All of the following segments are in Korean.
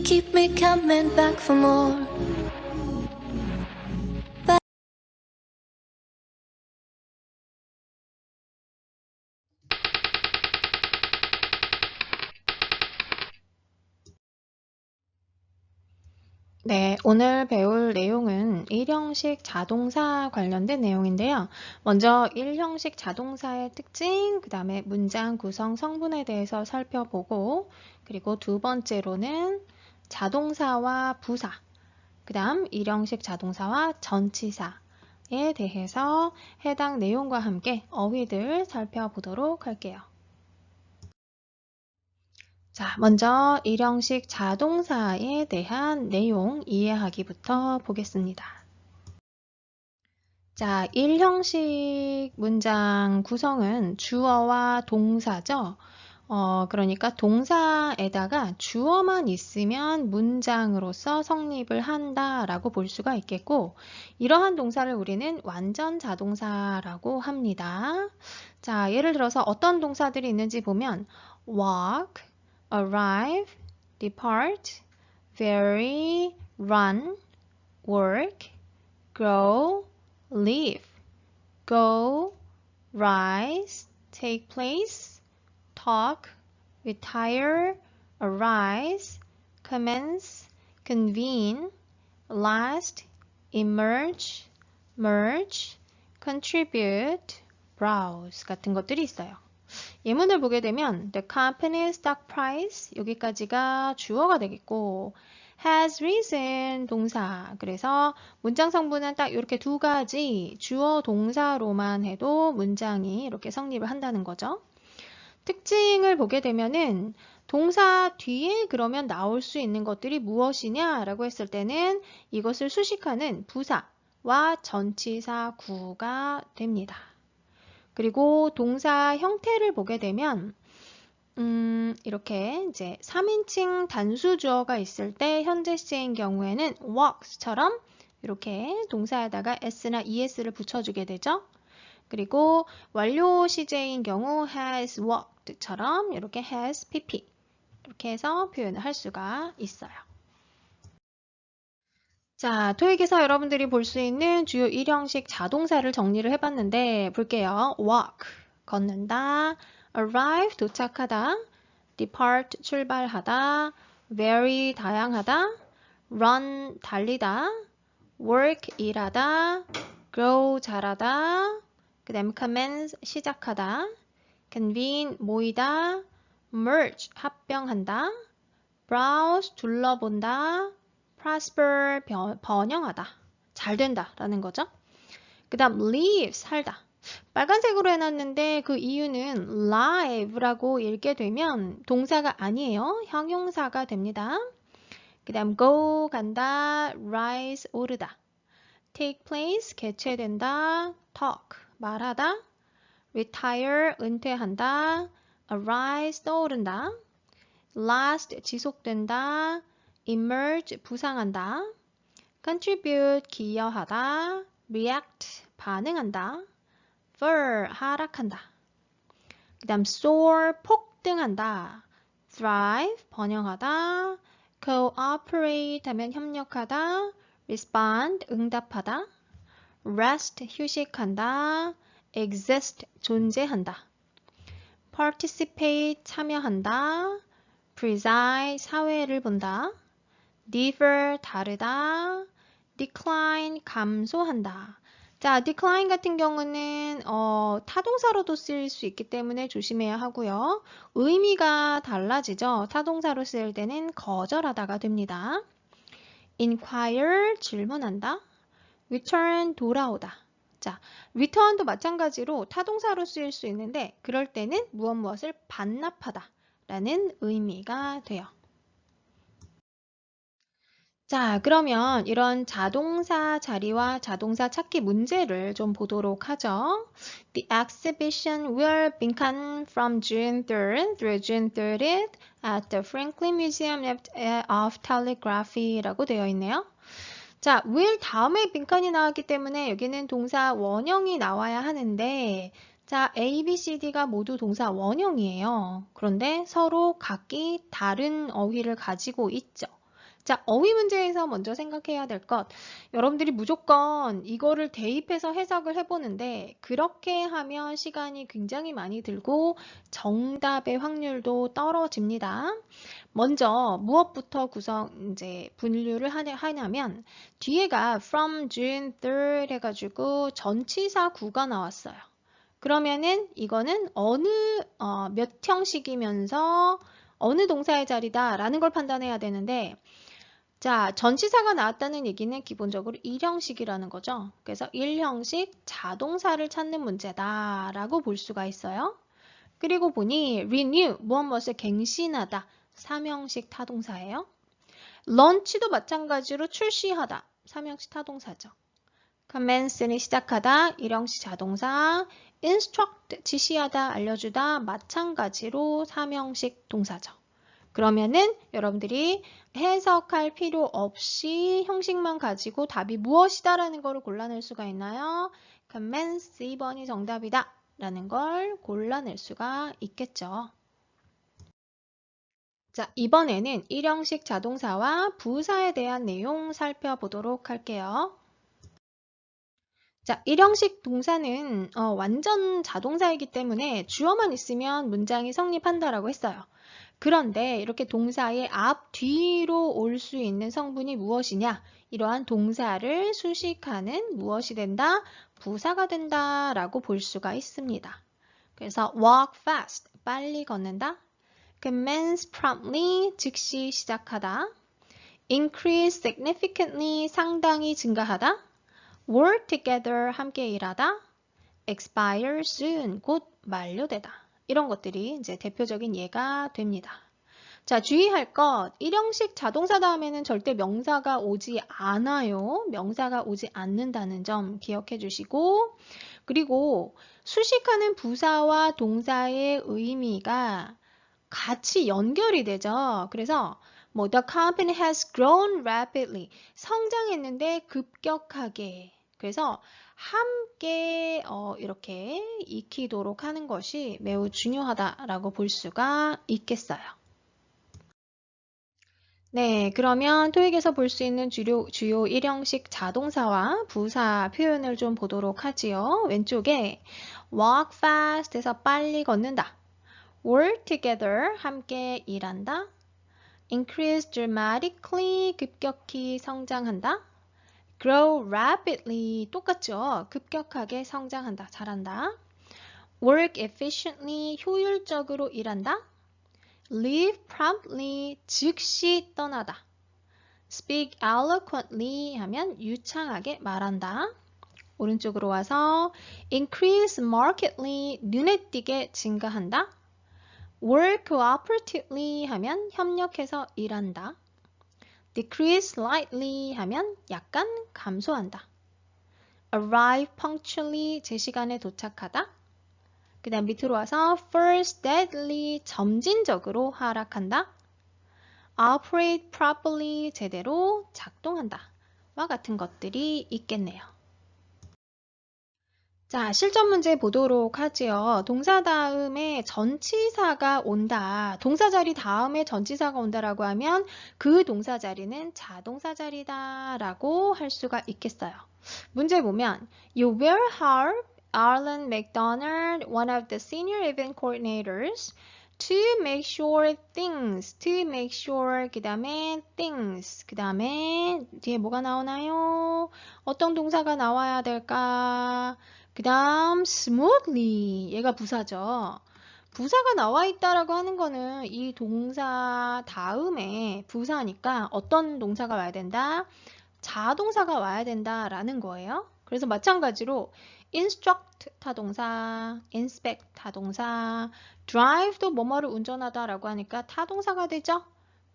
keep me coming back for more. 네, 오늘 배울 내용은 일형식 자동사 관련된 내용인데요. 먼저 일형식 자동사의 특징, 그 다음에 문장 구성 성분에 대해서 살펴보고, 그리고 두 번째로는 자동사와 부사, 그 다음 일형식 자동사와 전치사에 대해서 해당 내용과 함께 어휘들 살펴보도록 할게요. 자, 먼저 일형식 자동사에 대한 내용 이해하기부터 보겠습니다. 자, 일형식 문장 구성은 주어와 동사죠. 그러니까 동사에다가 주어만 있으면 문장으로서 성립을 한다라고 볼 수가 있겠고, 이러한 동사를 우리는 완전 자동사라고 합니다. 자, 예를 들어서 어떤 동사들이 있는지 보면 walk, arrive, depart, vary, run, work, grow, live, go, rise, take place, talk, retire, arise, commence, convene, last, emerge, merge, contribute, browse 같은 것들이 있어요. 예문을 보게 되면 the company's stock price 여기까지가 주어가 되겠고 has risen 동사 그래서 문장 성분은 딱 이렇게 두 가지 주어 동사로만 해도 문장이 이렇게 성립을 한다는 거죠. 특징을 보게 되면은 동사 뒤에 그러면 나올 수 있는 것들이 무엇이냐라고 했을 때는 이것을 수식하는 부사와 전치사 구가 됩니다. 그리고 동사 형태를 보게 되면 이렇게 이제 3인칭 단수 주어가 있을 때 현재 시제인 경우에는 walks처럼 이렇게 동사에다가 s나 es를 붙여주게 되죠. 그리고 완료 시제인 경우 has walked처럼 이렇게 has pp 이렇게 해서 표현을 할 수가 있어요. 자, 토익에서 여러분들이 볼 수 있는 주요 일형식 자동사를 정리를 해봤는데 볼게요. walk, 걷는다, arrive, 도착하다, depart, 출발하다, vary, 다양하다, run, 달리다, work, 일하다, grow, 자라다, 그 다음 commence, 시작하다, convene, 모이다, merge, 합병한다, browse, 둘러본다, prosper, 번영하다, 잘 된다 라는 거죠. 그 다음 live, 살다. 빨간색으로 해놨는데 그 이유는 live라고 읽게 되면 동사가 아니에요. 형용사가 됩니다. 그 다음 go, 간다, rise, 오르다. take place, 개최된다. talk, 말하다. retire, 은퇴한다. arise, 떠오른다. last, 지속된다. emerge, 부상한다. contribute, 기여하다. react, 반응한다. fall, 하락한다. 그 다음 soar, 폭등한다. thrive, 번영하다. cooperate 하면 협력하다. respond, 응답하다. rest, 휴식한다. exist, 존재한다. participate, 참여한다. preside, 사회를 본다. differ, 다르다. decline, 감소한다. 자, decline 같은 경우는 타동사로도 쓰일 수 있기 때문에 조심해야 하고요. 의미가 달라지죠. 타동사로 쓰일 때는 거절하다가 됩니다. inquire, 질문한다. return, 돌아오다. 자, return도 마찬가지로 타동사로 쓰일 수 있는데 그럴 때는 무엇을 반납하다 라는 의미가 돼요. 자, 그러면 이런 자동사 자리와 자동사 찾기 문제를 좀 보도록 하죠. The exhibition will begin from June 3rd through June 30th at the Franklin Museum of Telegraphy라고 되어 있네요. 자, will 다음에 빈칸이 나왔기 때문에 여기는 동사 원형이 나와야 하는데 자, A, B, C, D가 모두 동사 원형이에요. 그런데 서로 각기 다른 어휘를 가지고 있죠. 자, 어휘 문제에서 먼저 생각해야 될 것. 여러분들이 무조건 이거를 대입해서 해석을 해보는데 그렇게 하면 시간이 굉장히 많이 들고 정답의 확률도 떨어집니다. 먼저 무엇부터 이제 분류를 하냐면 뒤에가 from June 3rd 해가지고 전치사 구가 나왔어요. 그러면은 이거는 몇 형식이면서 어느 동사의 자리다라는 걸 판단해야 되는데 자, 전치사가 나왔다는 얘기는 기본적으로 1형식이라는 거죠. 그래서 1형식 자동사를 찾는 문제다라고 볼 수가 있어요. 그리고 보니 renew, 무엇을 갱신하다, 3형식 타동사예요. launch도 마찬가지로 출시하다, 3형식 타동사죠. commence는 시작하다, 1형식 자동사, instruct, 지시하다, 알려주다, 마찬가지로 3형식 동사죠. 그러면은 여러분들이 해석할 필요 없이 형식만 가지고 답이 무엇이다라는 걸 골라낼 수가 있나요? commence 2번이 정답이다 라는 걸 골라낼 수가 있겠죠. 자, 이번에는 1형식 자동사와 부사에 대한 내용 살펴보도록 할게요. 자, 1형식 동사는 완전 자동사이기 때문에 주어만 있으면 문장이 성립한다라고 했어요. 그런데 이렇게 동사의 앞, 뒤로 올 수 있는 성분이 무엇이냐? 이러한 동사를 수식하는 무엇이 된다? 부사가 된다라고 볼 수가 있습니다. 그래서 walk fast, 빨리 걷는다. commence promptly, 즉시 시작하다. increase significantly, 상당히 증가하다. work together, 함께 일하다. expire soon, 곧 만료되다. 이런 것들이 이제 대표적인 예가 됩니다. 자, 주의할 것, 1형식 자동사 다음에는 절대 명사가 오지 않아요. 명사가 오지 않는다는 점 기억해 주시고, 그리고 수식하는 부사와 동사의 의미가 같이 연결이 되죠. 그래서 the company has grown rapidly. 성장했는데 급격하게. 그래서 함께 이렇게 익히도록 하는 것이 매우 중요하다라고 볼 수가 있겠어요. 네, 그러면 토익에서 볼 수 있는 주요 1형식 자동사와 부사 표현을 좀 보도록 하지요. 왼쪽에 walk fast 해서 빨리 걷는다. work together 함께 일한다. increase dramatically 급격히 성장한다. grow rapidly 똑같죠. 급격하게 성장한다. 잘한다. work efficiently 효율적으로 일한다. leave promptly 즉시 떠나다. speak eloquently 하면 유창하게 말한다. 오른쪽으로 와서 increase markedly 눈에 띄게 증가한다. work cooperatively 하면 협력해서 일한다. decrease slightly 하면 약간 감소한다. arrive punctually 제 시간에 도착하다. 그 다음 밑으로 와서 fall steadily 점진적으로 하락한다. operate properly 제대로 작동한다. 와 같은 것들이 있겠네요. 자, 실전 문제 보도록 하지요. 동사 다음에 전치사가 온다. 동사 자리 다음에 전치사가 온다라고 하면 그 동사 자리는 자동사 자리다라고 할 수가 있겠어요. 문제 보면 You will help Arlen McDonald, one of the senior event coordinators, to make sure 그 다음에 things, 그 다음에 뒤에 뭐가 나오나요? 어떤 동사가 나와야 될까? 그 다음 smoothly, 얘가 부사죠. 부사가 나와 있다라고 하는 거는 이 동사 다음에 부사니까 어떤 동사가 와야 된다? 자동사가 와야 된다라는 거예요. 그래서 마찬가지로 instruct 타동사, inspect 타동사, drive도 뭐뭐를 운전하다라고 하니까 타동사가 되죠.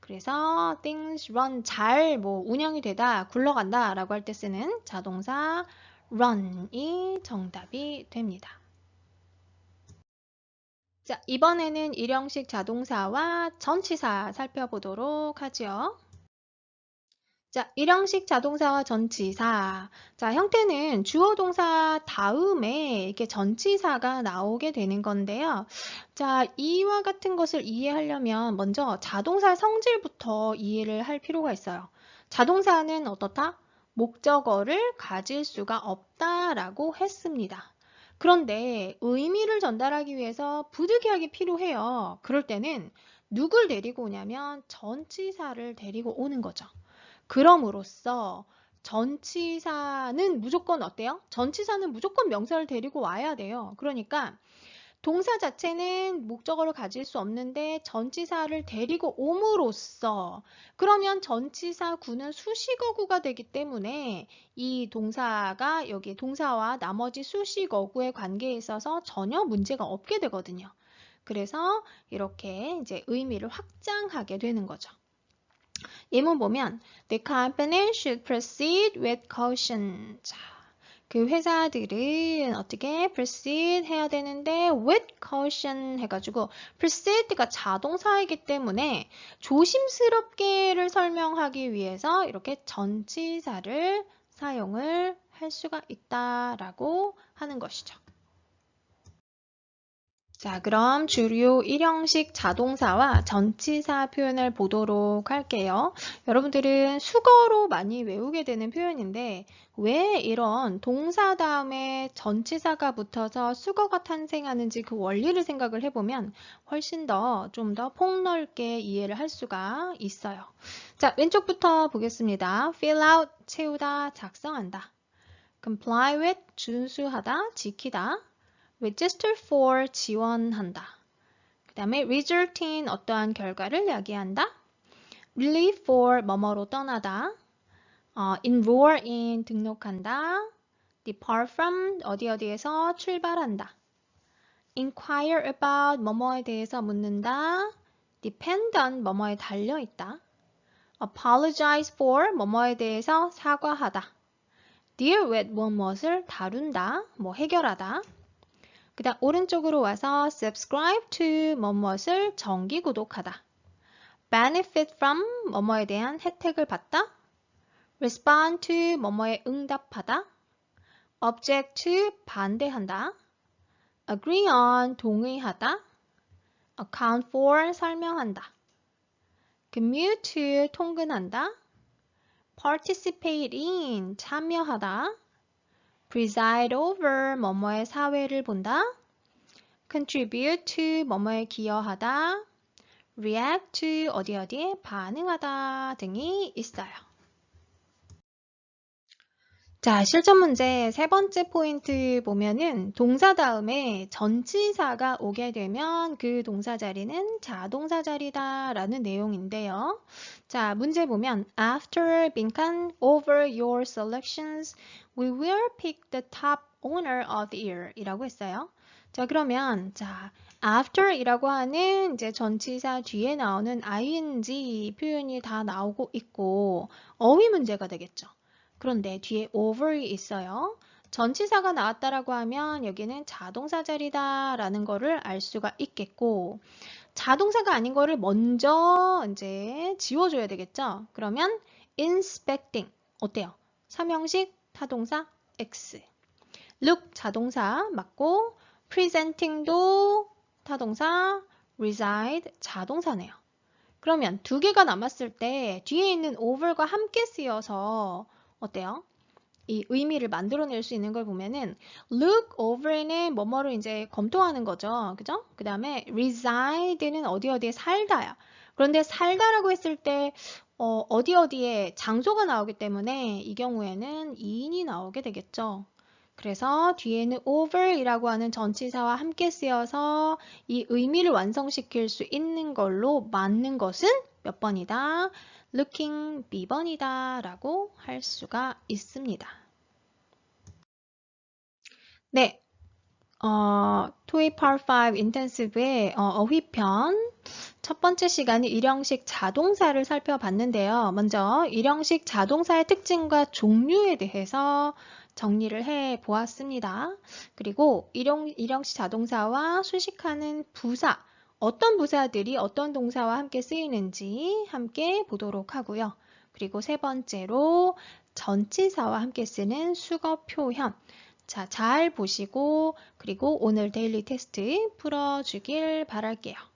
그래서 things run 잘 운영이 되다, 굴러간다라고 할 때 쓰는 자동사 run이 정답이 됩니다. 자, 이번에는 1형식 자동사와 전치사 살펴보도록 하죠. 자, 일형식 자동사와 전치사. 자, 형태는 주어 동사 다음에 이렇게 전치사가 나오게 되는 건데요. 자, 이와 같은 것을 이해하려면 먼저 자동사 성질부터 이해를 할 필요가 있어요. 자동사는 어떻다? 목적어를 가질 수가 없다라고 했습니다. 그런데 의미를 전달하기 위해서 부득이하게 필요해요. 그럴 때는 누굴 데리고 오냐면 전치사를 데리고 오는 거죠. 그럼으로써 전치사는 무조건 어때요? 전치사는 무조건 명사를 데리고 와야 돼요. 그러니까 동사 자체는 목적어를 가질 수 없는데 전치사를 데리고 옴으로써 그러면 전치사구는 수식어구가 되기 때문에 이 동사가 여기 동사와 나머지 수식어구의 관계에 있어서 전혀 문제가 없게 되거든요. 그래서 이렇게 이제 의미를 확장하게 되는 거죠. 예문 보면 The company should proceed with caution. 자, 그 회사들은 어떻게 proceed 해야 되는데 with caution 해가지고 proceed가 자동사이기 때문에 조심스럽게를 설명하기 위해서 이렇게 전치사를 사용을 할 수가 있다라고 하는 것이죠. 자, 그럼 주요 일형식 자동사와 전치사 표현을 보도록 할게요. 여러분들은 수거로 많이 외우게 되는 표현인데 왜 이런 동사 다음에 전치사가 붙어서 수거가 탄생하는지 그 원리를 생각을 해보면 훨씬 더 좀 더 폭넓게 이해를 할 수가 있어요. 자, 왼쪽부터 보겠습니다. fill out, 채우다, 작성한다. comply with, 준수하다, 지키다. register for, 지원한다. 그 다음에 result in, 어떠한 결과를 야기한다. leave for, 뭐뭐로 떠나다. enroll in, 등록한다. depart from, 어디에서 출발한다. inquire about, 뭐뭐에 대해서 묻는다. depend on, 뭐뭐에 달려있다. apologize for, 뭐뭐에 대해서 사과하다. deal with, 무엇을 다룬다, 해결하다. 그 다음 오른쪽으로 와서 subscribe to 뭐뭇을 정기 구독하다. benefit from 뭐뭐에 대한 혜택을 받다. respond to 뭐뭐에 응답하다. object to 반대한다. agree on 동의하다. account for 설명한다. commute to 통근한다. participate in 참여하다. preside over 뭐뭐의 사회를 본다. contribute to 뭐뭐에 기여하다. react to 어디에 반응하다 등이 있어요. 자, 실전 문제 세 번째 포인트 보면은 동사 다음에 전치사가 오게 되면 그 동사 자리는 자동사 자리다 라는 내용인데요. 자, 문제 보면 After 빈칸 over your selections, we will pick the top owner of the year 이라고 했어요. 자, 그러면 after 이라고 하는 이제 전치사 뒤에 나오는 ing 표현이 다 나오고 있고 어휘 문제가 되겠죠. 그런데 뒤에 over이 있어요. 전치사가 나왔다라고 하면 여기는 자동사 자리다라는 거를 알 수가 있겠고 자동사가 아닌 거를 먼저 이제 지워줘야 되겠죠. 그러면 inspecting 어때요? 삼형식 타동사 X. look 자동사 맞고 presenting도 타동사 reside 자동사네요. 그러면 두 개가 남았을 때 뒤에 있는 over가 함께 쓰여서 어때요? 이 의미를 만들어낼 수 있는 걸 보면은 look over는 뭐뭐를 이제 검토하는 거죠. 그죠? 그 다음에 reside는 어디에 살다야. 그런데 살다라고 했을 때 어디에 장소가 나오기 때문에 이 경우에는 이인이 나오게 되겠죠. 그래서 뒤에는 over이라고 하는 전치사와 함께 쓰여서 이 의미를 완성시킬 수 있는 걸로 맞는 것은 몇 번이다? looking B번이다 라고 할 수가 있습니다. 네, 토익 Part 5 인텐시브의 어휘편 첫 번째 시간이 일형식 자동사를 살펴봤는데요. 먼저 일형식 자동사의 특징과 종류에 대해서 정리를 해 보았습니다. 그리고 일형식 자동사와 수식하는 부사 어떤 부사들이 어떤 동사와 함께 쓰이는지 함께 보도록 하고요. 그리고 세 번째로 전치사와 함께 쓰는 수거 표현. 자, 잘 보시고 그리고 오늘 데일리 테스트 풀어주길 바랄게요.